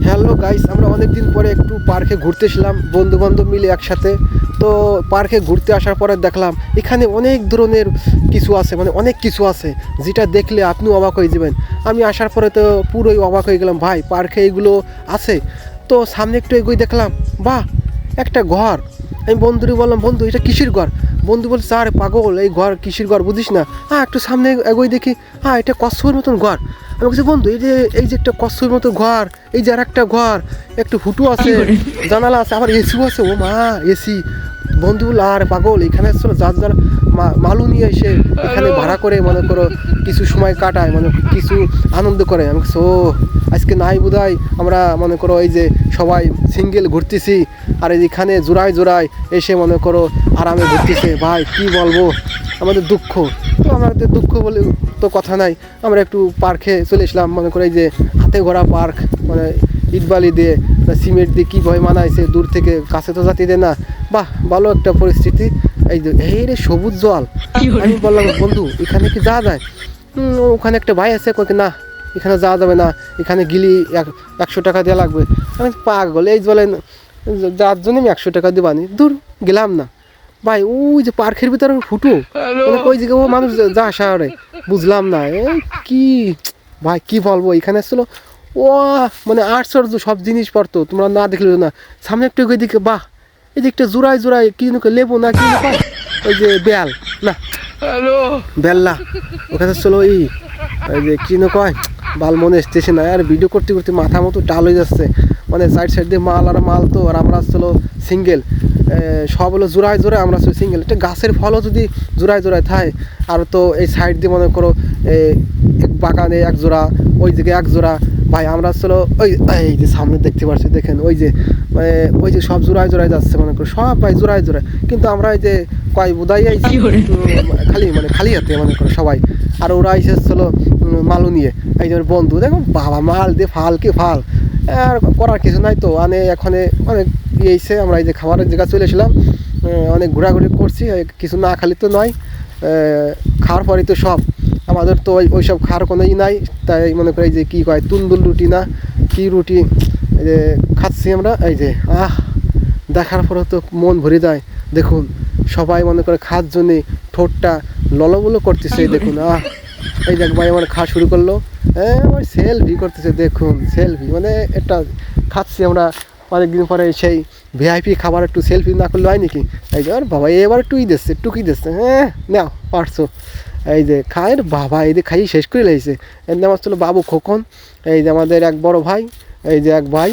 Hello guys, আমরা অনেকদিন পরে একটু পার্কে ঘুরতেছিলাম বন্ধু বান্ধব মিলে একসাথে। তো পার্কে ঘুরতে আসার পরে দেখলাম এখানে অনেক ধরনের কিছু আছে, মানে অনেক কিছু আছে যেটা দেখলে আপনিও অবাক হয়ে যাবেন। আমি আসার পরে তো পুরোই অবাক হয়ে গেলাম, ভাই পার্কে এইগুলো আছে। তো সামনে একটু এগোই দেখলাম, বাহ, একটা ঘর। আমি বন্ধুরে বললাম, বন্ধু এটা কিসের ঘর? বন্ধু বলছে, আরে পাগল, এই ঘর কিসের ঘর বুঝিস না? হ্যাঁ, একটু সামনে এগোই দেখি, হ্যাঁ এটা কচ্ছপের মতন ঘর। আমি বলছি, বন্ধু এই যে একটা কচ্ছপের মতো ঘর, এই যে আর একটা ঘর, একটু হুটু আছে, জানালা আছে, আবার এসিও আছে। ও মা, এসি! বন্ধু বলল, আর পাগল, এখানে আসলে যার যার মালু নিয়ে এসে এখানে ভাড়া করে মনে করো কিছু সময় কাটায়, মানে কিছু আনন্দ করে। আমি বলছি, ও আজকে নাই বোধহয়, আমরা মনে করো এই যে সবাই সিঙ্গেল ঘুরতেছি, আর এইখানে জোড়ায় জোড়ায় এসে মনে করো আরামে ঘুরতেছে। ভাই কি বলবো, আমাদের দুঃখ। তো আমাদের দুঃখ বলে তো কথা নাই, আমরা একটু পার্কে চলে এসলাম। মনে করে এই যে হাতে গড়া পার্ক, মানে ইটবালি দিয়ে সিমেন্ট দিয়ে কীভাবে মানাইছে, দূর থেকে কাছে তো জাতি দেয় না। বাহ, ভালো একটা পরিস্থিতি। এই যে এই রে সবুজ জল। আমি বললাম, বন্ধু এখানে কি যাওয়া যায়? ওখানে একটা ভাই আছে, কই না এখানে যাওয়া যাবে না, এখানে গিলি 100 টাকা দেওয়া লাগবে। আমি পাগল, এই বলেন যার জন্য আমি 100 টাকা দিবানি, দূর গেলাম না। ভাই ওই যে পার্কের ভিতরে ফুটো, মানে ওই জায়গায় ও মানুষ যা শহরে, বুঝলাম না এই কি। ভাই কি বলবো, এখানে আসলে ও মানে আশ্চর্য সব জিনিসপত্র, তোমরা না দেখলে না। সামনে একটু ওই দিকে, বাহ, এই যে একটা জোড়ায় জোড়ায় কি যেন লেবু না কি পায়, ওই যে বেল না, বেল্লা, ওখানে ছিল এই যে কি না কয়, বাল মনে আসতেছে না। আর ভিডিও করতে করতে মাথা মতো টাল হয়ে যাচ্ছে, মানে সাইড সাইড দিয়ে মাল আর মাল। তো আর আমরা আসলো সিঙ্গেল, সব হলো জোড়ায় জোড়ায়, আমরা আসলে সিঙ্গেল। একটা গাছের ফলও যদি জোড়ায় জোড়ায় থাকে, আর তো এই সাইড দিয়ে মনে করো এক বাগানে এক জোড়া, ওই দিকে এক জোড়া। ভাই আমরা আসলে ওই এই যে সামনে দেখতে পাচ্ছি, দেখেন ওই যে মানে ওই যে সব জোড়ায় জোড়ায় যাচ্ছে, মনে করো সব ভাই জোড়ায় জোড়ায়। কিন্তু আমরা এই যে কয় বোধাই আইছি খালি, মানে খালি হাতে মনে করো সবাই। আর ওরা এসেছিলো মালু নিয়ে। এই যে বন্ধু দেখো, বাবা মাল দিয়ে ফালকে ফাল, আর করার কিছু নাই। তো এখানে অনেক ইয়েছে, আমরা এই যে খাবারের জায়গা চলে এসলাম, অনেক ঘোরাঘুরি করছি, কিছু না খালি তো নয়। খাওয়ার পরেই তো সব, আমাদের তো ওই সব খাওয়ার কোনো ই নাই। তাই মনে করি যে কী কয় তুন্দুল রুটি না কি রুটি, এই যে খাচ্ছি আমরা। এই যে দেখার পরে তো মন ভরে যায়। দেখুন সবাই মনে করে খাওয়ার জন্যে ঠোঁটটা ললবলো করতেছে। দেখুন এই দেখ ভাই আমার খাওয়া শুরু করলো, ওই সেলফি করতেছে, দেখুন সেলফি, মানে একটা খাচ্ছি আমরা অনেকদিন পরে সেই ভিআইপি খাবার, একটু সেলফি না করলে হয় নাকি? এই যে আর বাবা এবার টুই দিচ্ছে, টুকি দিচ্ছে, হ্যাঁ নাও পারছো। এই যে খায়ের বাবা, এই যে খাইয়ে শেষ করে লেগেছে। এর নাম হচ্ছিল বাবু খোকন। এই যে আমাদের এক বড় ভাই, এই যে এক ভাই,